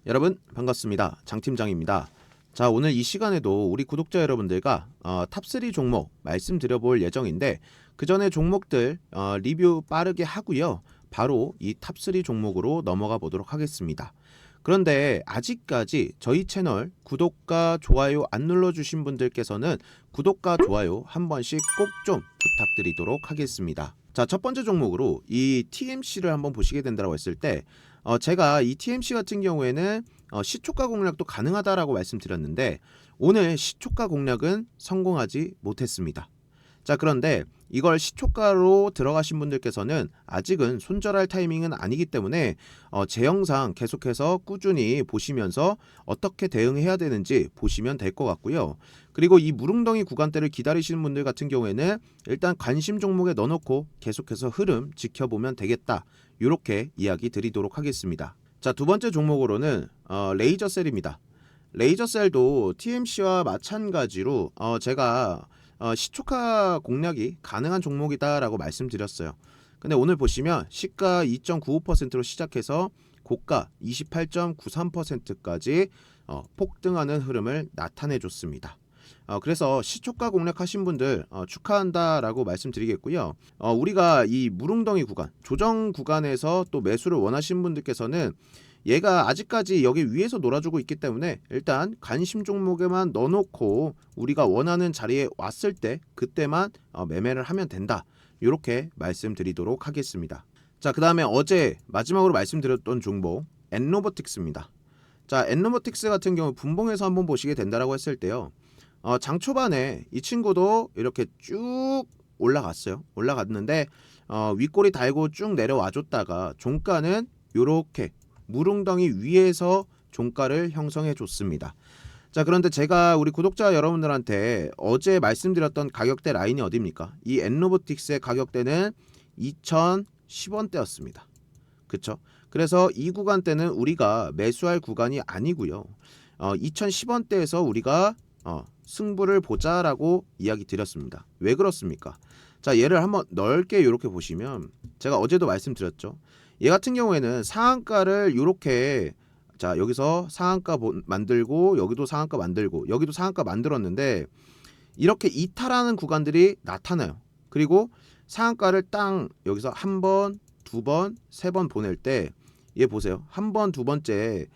여러분 반갑습니다. 장팀장입니다. 자, 오늘 이 시간에도 우리 구독자 여러분들과 탑3 종목 말씀드려볼 예정인데 그 전에 종목들 리뷰 빠르게 하고요. 바로 이 탑3 종목으로 넘어가 보도록 하겠습니다. 그런데 아직까지 저희 채널 구독과 좋아요 안 눌러주신 분들께서는 구독과 좋아요 한 번씩 꼭 좀 부탁드리도록 하겠습니다. 자, 첫 번째 종목으로 이 TMC를 한번 보시게 된다고 했을 때 제가 이 TMC 같은 경우에는 시초가 공략도 가능하다라고 말씀드렸는데 오늘 시초가 공략은 성공하지 못했습니다. 자, 그런데 이걸 시초가로 들어가신 분들께서는 아직은 손절할 타이밍은 아니기 때문에 제 영상 계속해서 꾸준히 보시면서 어떻게 대응해야 되는지 보시면 될 것 같고요. 그리고 이 무릉덩이 구간대를 기다리시는 분들 같은 경우에는 일단 관심 종목에 넣어놓고 계속해서 흐름 지켜보면 되겠다. 이렇게 이야기 드리도록 하겠습니다. 자, 두 번째 종목으로는 레이저셀입니다. 레이저셀도 TMC와 마찬가지로 제가 시초가 공략이 가능한 종목이다라고 말씀드렸어요. 근데 오늘 보시면 시가 2.95%로 시작해서 고가 28.93%까지 폭등하는 흐름을 나타내 줬습니다. 그래서 시초가 공략하신 분들 축하한다라고 말씀드리겠고요. 우리가 이 무릉덩이 구간, 조정 구간에서 또 매수를 원하시는 분들께서는 얘가 아직까지 여기 위에서 놀아주고 있기 때문에 일단 관심 종목에만 넣어놓고 우리가 원하는 자리에 왔을 때 그때만 매매를 하면 된다. 이렇게 말씀드리도록 하겠습니다. 자, 그 다음에 어제 마지막으로 말씀드렸던 종목 엔로보틱스입니다. 자, 엔로보틱스 같은 경우 분봉에서 한번 보시게 된다라고 했을 때요. 장 초반에 이 친구도 이렇게 쭉 올라갔어요. 올라갔는데 윗꼬리 달고 쭉 내려와 줬다가 종가는 이렇게 무릉덩이 위에서 종가를 형성해 줬습니다. 자, 그런데 제가 우리 구독자 여러분들한테 어제 말씀드렸던 가격대 라인이 어디입니까? 이 엔로보틱스의 가격대는 2010원대였습니다. 그쵸? 그래서 이 구간대는 우리가 매수할 구간이 아니고요. 2010원대에서 우리가 승부를 보자라고 이야기 드렸습니다. 왜 그렇습니까? 자, 얘를 한번 넓게 이렇게 보시면 제가 어제도 말씀드렸죠. 얘 같은 경우에는 상한가를 이렇게 자, 여기서 상한가 만들고 여기도 상한가 만들고 여기도 상한가 만들었는데 이렇게 이탈하는 구간들이 나타나요. 그리고 상한가를 딱 여기서 한 번, 두 번, 세 번 보낼 때 얘 보세요. 한 번, 두 번째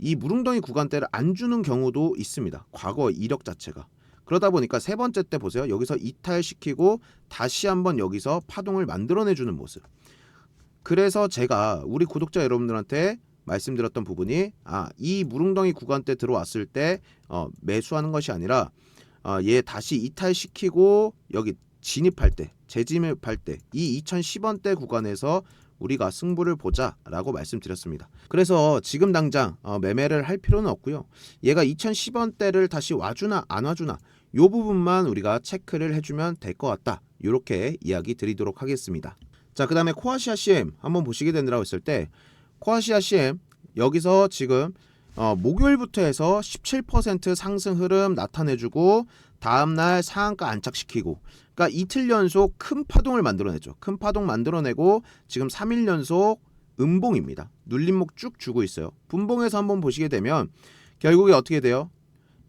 이 무릉덩이 구간대를 안 주는 경우도 있습니다. 과거 이력 자체가. 그러다 보니까 세 번째 때 보세요. 여기서 이탈시키고 다시 한번 여기서 파동을 만들어내주는 모습. 그래서 제가 우리 구독자 여러분들한테 말씀드렸던 부분이 이 무릉덩이 구간대 들어왔을 때 매수하는 것이 아니라 얘 다시 이탈시키고 여기 진입할 때 재진입할 때 이 2010원대 구간에서 우리가 승부를 보자라고 말씀드렸습니다. 그래서 지금 당장 매매를 할 필요는 없고요. 얘가 2010원대를 다시 와주나 안 와주나 이 부분만 우리가 체크를 해주면 될 것 같다. 이렇게 이야기 드리도록 하겠습니다. 자, 그 다음에 코아시아 CM 한번 보시게 된다고 했을 때 코아시아 CM 여기서 지금 목요일부터 해서 17% 상승 흐름 나타내주고 다음날 상한가 안착시키고 그러니까 이틀 연속 큰 파동을 만들어내죠. 큰 파동 만들어내고 지금 3일 연속 음봉입니다. 눌림목 쭉 주고 있어요. 분봉에서 한번 보시게 되면 결국에 어떻게 돼요?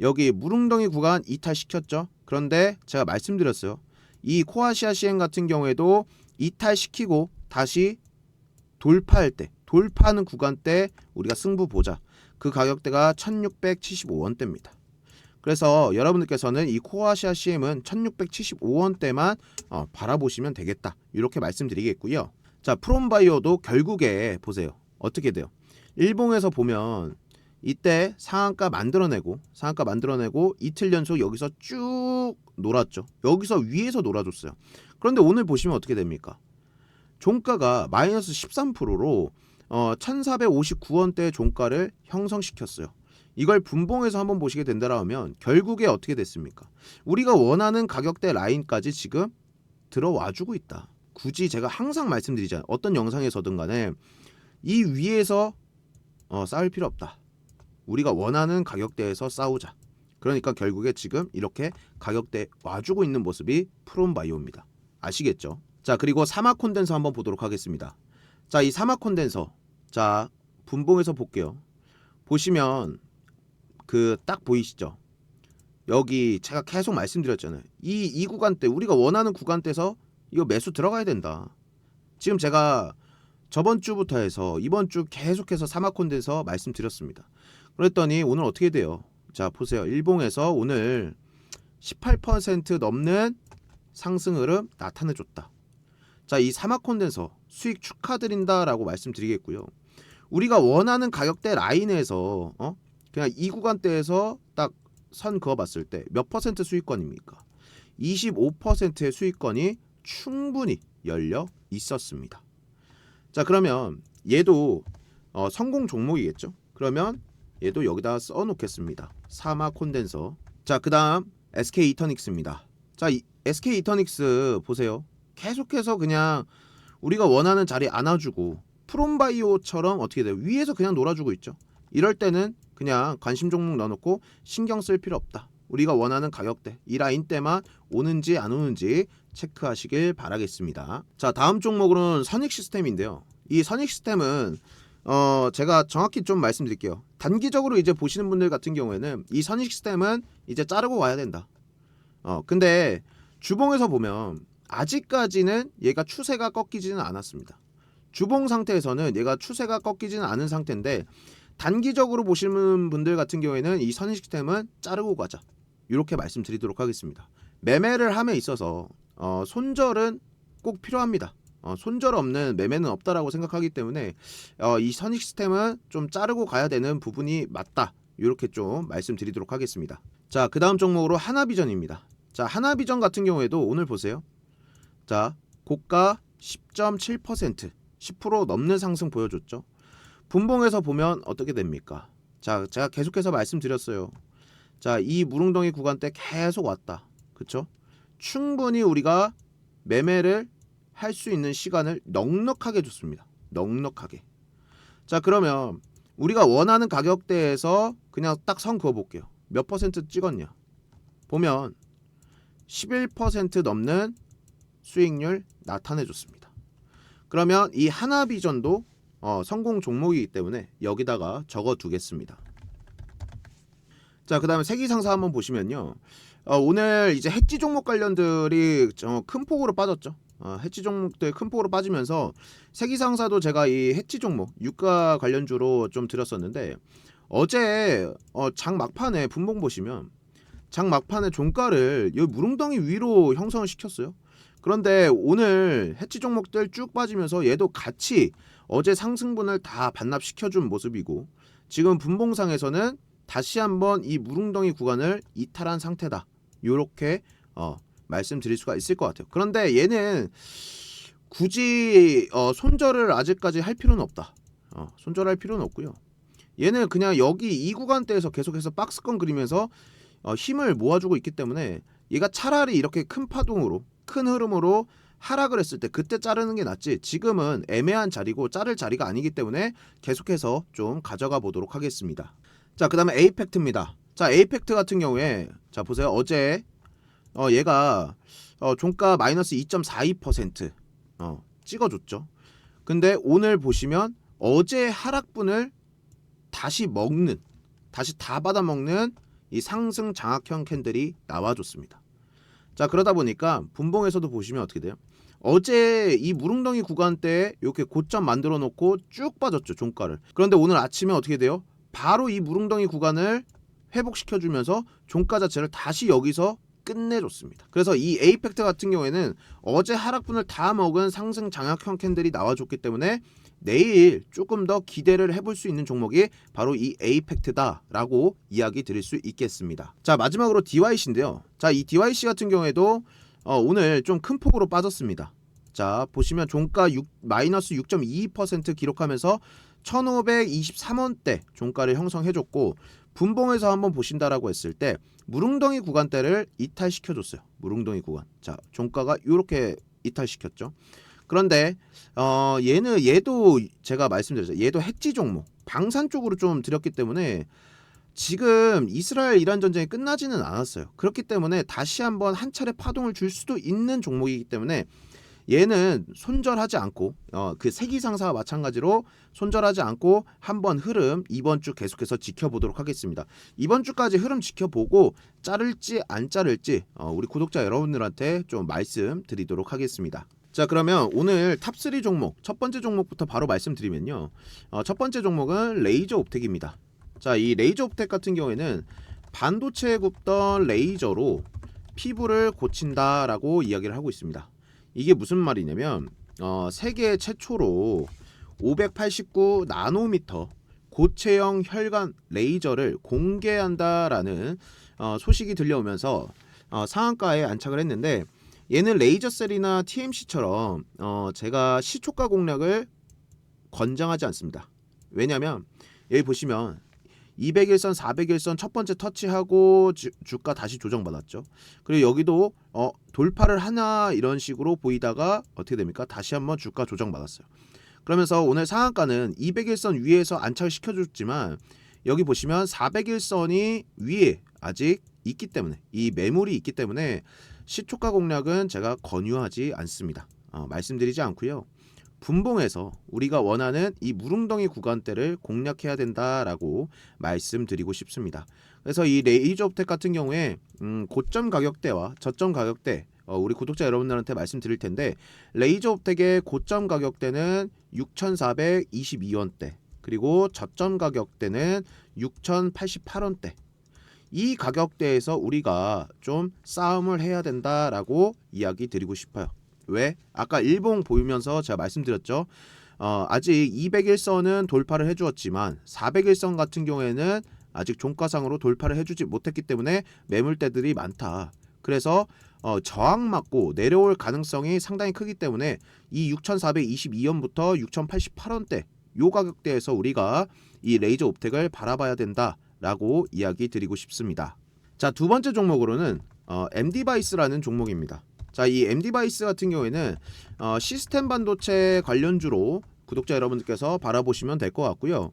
여기 무릉덩이 구간 이탈시켰죠. 그런데 제가 말씀드렸어요. 이 코아시아 CM 같은 경우에도 이탈시키고 다시 돌파할 때 돌파하는 구간 때 우리가 승부 보자. 그 가격대가 1675원대입니다. 그래서 여러분들께서는 이 코아시아 CM은 1675원대만 바라보시면 되겠다. 이렇게 말씀드리겠고요. 자, 프롬바이오도 결국에 보세요. 어떻게 돼요? 일봉에서 보면 이때 상한가 만들어내고 이틀 연속 여기서 쭉 놀았죠. 여기서 위에서 놀아줬어요. 그런데 오늘 보시면 어떻게 됩니까? 종가가 마이너스 13%로 1459원대 종가를 형성시켰어요. 이걸 분봉에서 한번 보시게 된다라 하면 결국에 어떻게 됐습니까? 우리가 원하는 가격대 라인까지 지금 들어와주고 있다. 굳이 제가 항상 말씀드리잖아요. 어떤 영상에서든 간에 이 위에서 싸울 필요 없다. 우리가 원하는 가격대에서 싸우자. 그러니까 결국에 지금 이렇게 가격대 와주고 있는 모습이 프롬바이오입니다. 아시겠죠? 자, 그리고 사막 콘덴서 한번 보도록 하겠습니다. 자, 이 사막 콘덴서 자, 분봉에서 볼게요. 보시면 그 딱 보이시죠? 여기 제가 계속 말씀드렸잖아요. 이 구간대 우리가 원하는 구간대에서 이거 매수 들어가야 된다. 지금 제가 저번 주부터 해서 이번 주 계속해서 사마콘대에서 말씀드렸습니다. 그랬더니 오늘 어떻게 돼요? 자 보세요. 일봉에서 오늘 18% 넘는 상승 흐름 나타내줬다. 자, 이 사마콘덴서 수익 축하드린다라고 말씀드리겠고요. 우리가 원하는 가격대 라인에서 그냥 이 구간대에서 딱 선 그어봤을 때 몇 퍼센트 수익권입니까? 25%의 수익권이 충분히 열려 있었습니다. 자, 그러면 얘도 성공 종목이겠죠? 그러면 얘도 여기다 써놓겠습니다. 사마 콘덴서. 자, 그 다음 SK 이터닉스입니다. 자, 이 SK 이터닉스 보세요. 계속해서 그냥 우리가 원하는 자리 안아주고 프롬바이오처럼 어떻게 돼요? 위에서 그냥 놀아주고 있죠. 이럴 때는 그냥 관심 종목 넣어놓고 신경 쓸 필요 없다. 우리가 원하는 가격대 이 라인 때만 오는지 안 오는지 체크하시길 바라겠습니다. 자, 다음 종목으로는 선익 시스템인데요. 이 선익 시스템은 제가 정확히 좀 말씀드릴게요. 단기적으로 이제 보시는 분들 같은 경우에는 이 선익 시스템은 이제 자르고 와야 된다. 근데 주봉에서 보면 아직까지는 얘가 추세가 꺾이지는 않았습니다. 주봉 상태에서는 얘가 추세가 꺾이지는 않은 상태인데 단기적으로 보시는 분들 같은 경우에는 이 선익 시스템은 자르고 가자. 이렇게 말씀드리도록 하겠습니다. 매매를 함에 있어서 손절은 꼭 필요합니다. 손절 없는 매매는 없다라고 생각하기 때문에 이 선익 시스템은 좀 자르고 가야 되는 부분이 맞다. 이렇게 좀 말씀드리도록 하겠습니다. 자, 그 다음 종목으로 하나비전입니다. 자, 하나비전 같은 경우에도 오늘 보세요. 자, 고가 10.7% 10% 넘는 상승 보여줬죠. 분봉에서 보면 어떻게 됩니까? 자, 제가 계속해서 말씀드렸어요. 자, 이 무릉덩이 구간대 계속 왔다. 그쵸? 충분히 우리가 매매를 할 수 있는 시간을 넉넉하게 줬습니다. 넉넉하게. 자, 그러면 우리가 원하는 가격대에서 그냥 딱 선 그어볼게요. 몇 퍼센트 찍었냐? 보면 11% 넘는 수익률 나타내줬습니다. 그러면 이 하나비전도 성공 종목이기 때문에 여기다가 적어두겠습니다. 자, 그 다음에 세기상사 한번 보시면요. 오늘 이제 해지 종목 관련들이 큰 폭으로 빠졌죠. 해지 종목들 큰 폭으로 빠지면서 세기상사도 제가 이 해지 종목 유가 관련주로 좀 드렸었는데 어제 장 막판에 분봉 보시면 장 막판에 종가를 여기 무릉덩이 위로 형성을 시켰어요. 그런데 오늘 해지 종목들 쭉 빠지면서 얘도 같이 어제 상승분을 다 반납시켜준 모습이고 지금 분봉상에서는 다시 한번 이 무릉덩이 구간을 이탈한 상태다. 요렇게 말씀드릴 수가 있을 것 같아요. 그런데 얘는 굳이 손절을 아직까지 할 필요는 없다. 손절할 필요는 없고요. 얘는 그냥 여기 이 구간대에서 계속해서 박스권 그리면서 힘을 모아주고 있기 때문에 얘가 차라리 이렇게 큰 파동으로 큰 흐름으로 하락을 했을 때 그때 자르는 게 낫지 지금은 애매한 자리고 자를 자리가 아니기 때문에 계속해서 좀 가져가 보도록 하겠습니다. 자, 그 다음에 에이펙트입니다. 자, 에이펙트 같은 경우에 자 보세요. 어제 얘가 종가 마이너스 2.42% 찍어줬죠. 근데 오늘 보시면 어제 하락분을 다시 다 받아먹는 이 상승 장악형 캔들이 나와줬습니다. 자, 그러다 보니까 분봉에서도 보시면 어떻게 돼요? 어제 이 무릉덩이 구간대에 이렇게 고점 만들어 놓고 쭉 빠졌죠, 종가를. 그런데 오늘 아침에 어떻게 돼요? 바로 이 무릉덩이 구간을 회복시켜주면서 종가 자체를 다시 여기서 끝내줬습니다. 그래서 이 에이펙트 같은 경우에는 어제 하락분을 다 먹은 상승 장악형 캔들이 나와줬기 때문에 내일 조금 더 기대를 해볼 수 있는 종목이 바로 이 에이펙트다라고 이야기 드릴 수 있겠습니다. 자, 마지막으로 DYC인데요. 자, 이 DYC 같은 경우에도 오늘 좀 큰 폭으로 빠졌습니다. 자, 보시면 종가 마이너스 6.22% 기록하면서 1523원대 종가를 형성해줬고 분봉에서 한번 보신다라고 했을 때 무릉덩이 구간대를 이탈시켜줬어요. 무릉덩이 구간. 자, 종가가 이렇게 이탈시켰죠. 그런데 얘도 제가 말씀드렸죠. 얘도 해지 종목 방산 쪽으로 좀 드렸기 때문에 지금 이스라엘 이란 전쟁이 끝나지는 않았어요. 그렇기 때문에 다시 한번 한 차례 파동을 줄 수도 있는 종목이기 때문에 얘는 손절하지 않고 그 세기상사와 마찬가지로 손절하지 않고 한번 흐름 이번 주 계속해서 지켜보도록 하겠습니다. 이번 주까지 흐름 지켜보고 자를지 안 자를지 우리 구독자 여러분들한테 좀 말씀드리도록 하겠습니다. 자, 그러면 오늘 탑3 종목 첫 번째 종목부터 바로 말씀드리면요. 첫 번째 종목은 레이저 옵텍입니다. 자, 이 레이저 옵텍 같은 경우에는 반도체에 굽던 레이저로 피부를 고친다라고 이야기를 하고 있습니다. 이게 무슨 말이냐면 세계 최초로 589 나노미터 고체형 혈관 레이저를 공개한다라는 소식이 들려오면서 상한가에 안착을 했는데, 얘는 레이저셀이나 TMC처럼 제가 시초가 공략을 권장하지 않습니다. 왜냐면 여기 보시면 200일선 400일선 첫 번째 터치하고 주가 다시 조정받았죠. 그리고 여기도 돌파를 하나 이런 식으로 보이다가 어떻게 됩니까? 다시 한번 주가 조정받았어요. 그러면서 오늘 상한가는 200일선 위에서 안착을 시켜줬지만 여기 보시면 400일선이 위에 아직 있기 때문에, 이 매물이 있기 때문에 시초가 공략은 제가 권유하지 않습니다. 말씀드리지 않고요. 분봉에서 우리가 원하는 이 무릉덩이 구간대를 공략해야 된다라고 말씀드리고 싶습니다. 그래서 이 레이저 옵텍 같은 경우에 고점 가격대와 저점 가격대 우리 구독자 여러분들한테 말씀드릴 텐데, 레이저 옵텍의 고점 가격대는 6,422원대, 그리고 저점 가격대는 6,088원대. 이 가격대에서 우리가 좀 싸움을 해야 된다라고 이야기 드리고 싶어요. 왜? 아까 일봉 보이면서 제가 말씀드렸죠. 아직 200일선은 돌파를 해주었지만 400일선 같은 경우에는 아직 종가상으로 돌파를 해주지 못했기 때문에 매물대들이 많다. 그래서 저항 맞고 내려올 가능성이 상당히 크기 때문에 이 6,422원부터 6,088원대 요 가격대에서 우리가 이 레이저 옵텍을 바라봐야 된다라고 이야기 드리고 싶습니다. 자, 두 번째 종목으로는 MD바이스라는 종목입니다. 자, 이 MD바이스 같은 경우에는 시스템 반도체 관련주로 구독자 여러분들께서 바라보시면 될 것 같고요.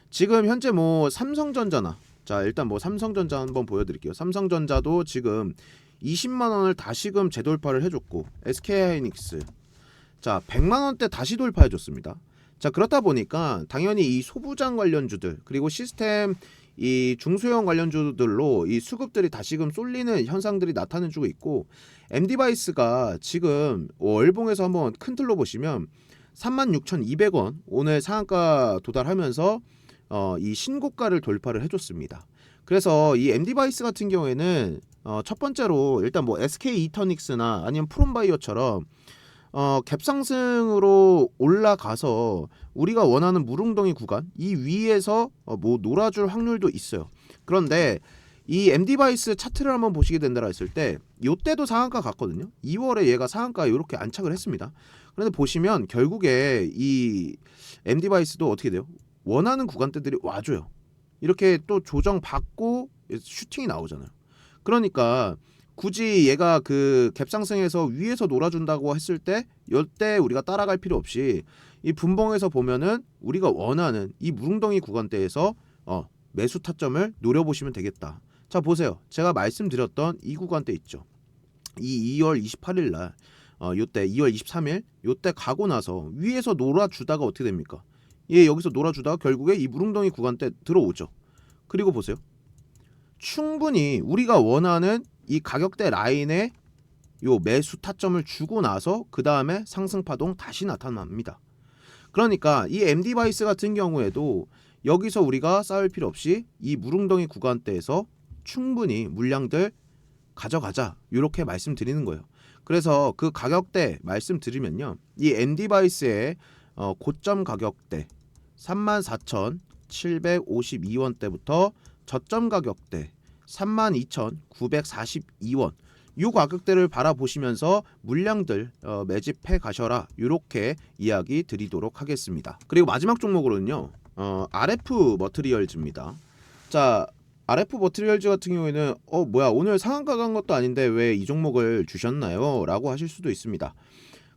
지금 현재 뭐 삼성전자나, 자 일단 뭐 삼성전자 한번 보여드릴게요. 삼성전자도 지금 20만원을 다시금 재돌파를 해줬고, SK하이닉스 자 100만원대 다시 돌파해줬습니다. 자, 그렇다 보니까 당연히 이 소부장 관련주들 그리고 시스템 이 중소형 관련주들로 이 수급들이 다시금 쏠리는 현상들이 나타내주고 있고, MD바이스가 지금 월봉에서 한번 큰 틀로 보시면 36,200원 오늘 상한가 도달하면서 이 신고가를 돌파를 해줬습니다. 그래서 이 MD바이스 같은 경우에는 첫 번째로 일단 뭐 SK 이터닉스나 아니면 프롬바이어처럼 갭상승으로 올라가서 우리가 원하는 무릉덩이 구간 이 위에서 뭐 놀아줄 확률도 있어요. 그런데 이 MD바이스 차트를 한번 보시게 된다라 했을 때 요때도 상한가 갔거든요. 2월에 얘가 상한가에 이렇게 안착을 했습니다. 그런데 보시면 결국에 이 MD바이스도 어떻게 돼요? 원하는 구간대들이 와줘요. 이렇게 또 조정받고 슈팅이 나오잖아요. 그러니까 굳이 얘가 그 갭상승에서 위에서 놀아준다고 했을 때 이때 우리가 따라갈 필요 없이 이 분봉에서 보면은 우리가 원하는 이 무릉덩이 구간대에서 매수 타점을 노려보시면 되겠다. 자, 보세요. 제가 말씀드렸던 이 구간대 있죠. 이 2월 28일 날 요때 2월 23일 요때 가고 나서 위에서 놀아주다가 어떻게 됩니까? 얘 여기서 놀아주다가 결국에 이 무릉덩이 구간대 들어오죠. 그리고 보세요. 충분히 우리가 원하는 이 가격대 라인에 요 매수 타점을 주고 나서 그 다음에 상승 파동 다시 나타납니다. 그러니까 이 MD바이스 같은 경우에도 여기서 우리가 싸울 필요 없이 이 무릉덩이 구간대에서 충분히 물량들 가져가자 이렇게 말씀드리는 거예요. 그래서 그 가격대 말씀드리면요, 이 MD바이스의 고점 가격대 34,752원대부터 저점 가격대 32,942원 이 가격대를 바라보시면서 물량들 매집해 가셔라 이렇게 이야기 드리도록 하겠습니다. 그리고 마지막 종목으로는요 RF 머티리얼즈입니다. 자, RF 머티리얼즈 같은 경우에는 뭐야 오늘 상한가 간 것도 아닌데 왜 이 종목을 주셨나요? 라고 하실 수도 있습니다.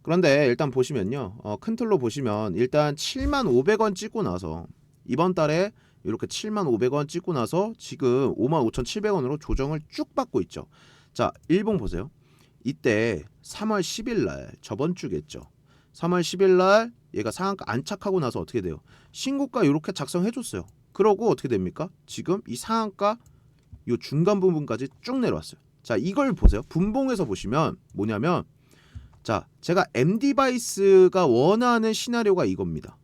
그런데 일단 보시면요 큰 틀로 보시면 일단 75,500원 찍고 나서 이번 달에 이렇게 75,500원 찍고 나서 지금 55,700원으로 조정을 쭉 받고 있죠. 자, 일봉 보세요. 이때 3월 10일 날 저번 주겠죠. 3월 10일 날 얘가 상한가 안착하고 나서 어떻게 돼요? 신고가 이렇게 작성해 줬어요. 그러고 어떻게 됩니까? 지금 이 상한가 요 중간 부분까지 쭉 내려왔어요. 자, 이걸 보세요. 분봉에서 보시면 뭐냐면, 자, 제가 MD바이스가 원하는 시나리오가 이겁니다.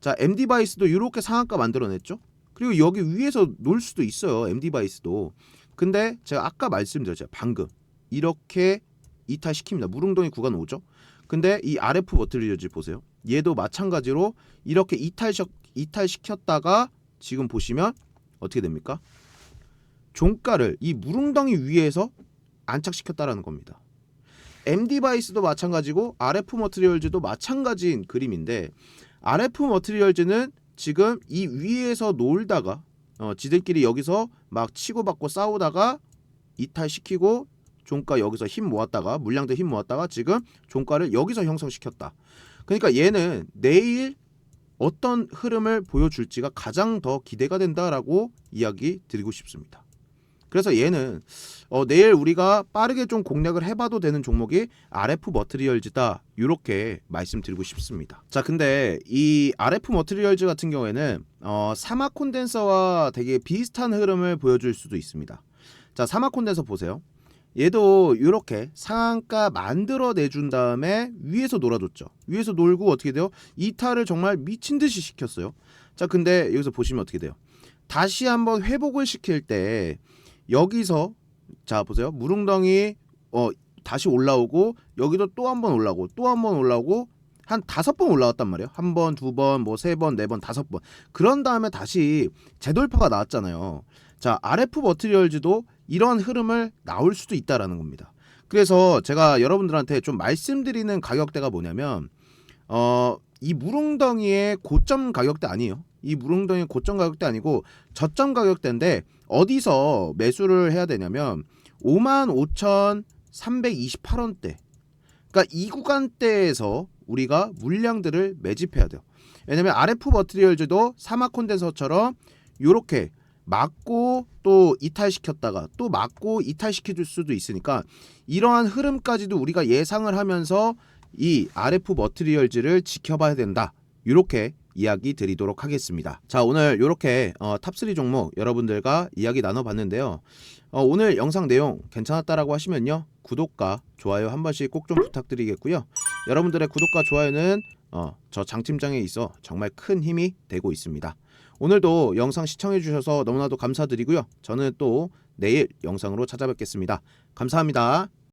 자, MD바이스도 이렇게 상한가 만들어냈죠. 그리고 여기 위에서 놀 수도 있어요. MD바이스도. 근데 제가 아까 말씀드렸죠. 방금 이렇게 이탈시킵니다. 무릉덩이 구간 오죠. 근데 이 RF 버틀리어즈 보세요. 얘도 마찬가지로 이렇게 이탈시켰다가 지금 보시면 어떻게 됩니까? 종가를 이 무릉덩이 위에서 안착시켰다라는 겁니다. MD바이스도 마찬가지고 RF 머티리얼즈도 마찬가지인 그림인데, RF 머티리얼즈는 지금 이 위에서 놀다가 지들끼리 여기서 막 치고받고 싸우다가 이탈시키고 종가 여기서 힘 모았다가 물량들 힘 모았다가 지금 종가를 여기서 형성시켰다. 그러니까 얘는 내일 어떤 흐름을 보여줄지가 가장 더 기대가 된다라고 이야기 드리고 싶습니다. 그래서 얘는 내일 우리가 빠르게 좀 공략을 해봐도 되는 종목이 RF 머티리얼즈다, 이렇게 말씀드리고 싶습니다. 자, 근데 이 RF 머티리얼즈 같은 경우에는 사막 콘덴서와 되게 비슷한 흐름을 보여줄 수도 있습니다. 자, 사막 콘덴서 보세요. 얘도 이렇게 상한가 만들어 내준 다음에 위에서 놀아줬죠. 위에서 놀고 어떻게 돼요? 이탈을 정말 미친 듯이 시켰어요. 자, 근데 여기서 보시면 어떻게 돼요? 다시 한번 회복을 시킬 때 여기서 자 보세요. 무릉덩이 다시 올라오고 여기도 또 한 번 올라오고 또 한 번 올라오고 한 5번 올라왔단 말이에요. 한 번, 두 번, 뭐 3번, 4번, 5번. 그런 다음에 다시 재돌파가 나왔잖아요. 자, RF 머티리얼즈도 이런 흐름을 나올 수도 있다라는 겁니다. 그래서 제가 여러분들한테 좀 말씀드리는 가격대가 뭐냐면 이 무릉덩이의 고점 가격대 아니에요. 이 무릉덩이 고점 가격대 아니고 저점 가격대인데, 어디서 매수를 해야 되냐면 55,328원대. 그러니까 이 구간대에서 우리가 물량들을 매집해야 돼요. 왜냐면 RF 머티리얼즈도 사막 콘덴서처럼 이렇게 맞고 또 이탈시켰다가 또 맞고 이탈시켜줄 수도 있으니까, 이러한 흐름까지도 우리가 예상을 하면서 이 RF 머티리얼즈를 지켜봐야 된다, 이렇게 이야기 드리도록 하겠습니다. 자, 오늘 이렇게 탑3 종목 여러분들과 이야기 나눠봤는데요. 오늘 영상 내용 괜찮았다라고 하시면요, 구독과 좋아요 한 번씩 꼭 좀 부탁드리겠고요. 여러분들의 구독과 좋아요는 저 장팀장에 있어 정말 큰 힘이 되고 있습니다. 오늘도 영상 시청해 주셔서 너무나도 감사드리고요. 저는 또 내일 영상으로 찾아뵙겠습니다. 감사합니다.